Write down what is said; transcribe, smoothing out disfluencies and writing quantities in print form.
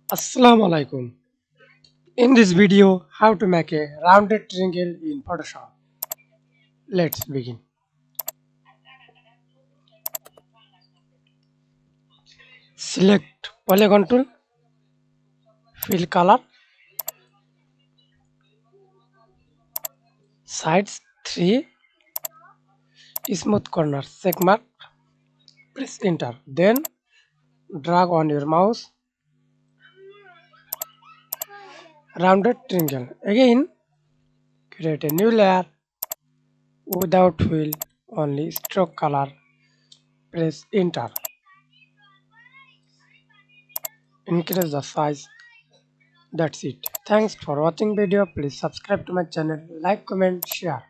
Assalamu alaikum. In this video, how to make a rounded triangle in Photoshop. Let's begin. Select polygon tool, fill color, sides 3, smooth corners, check mark, press enter. Then drag on your mouse, rounded triangle. Again, create a new layer without fill, only stroke color, press enter. Increase the size. That's it. Thanks for watching video. Please subscribe to my channel, like, comment, share.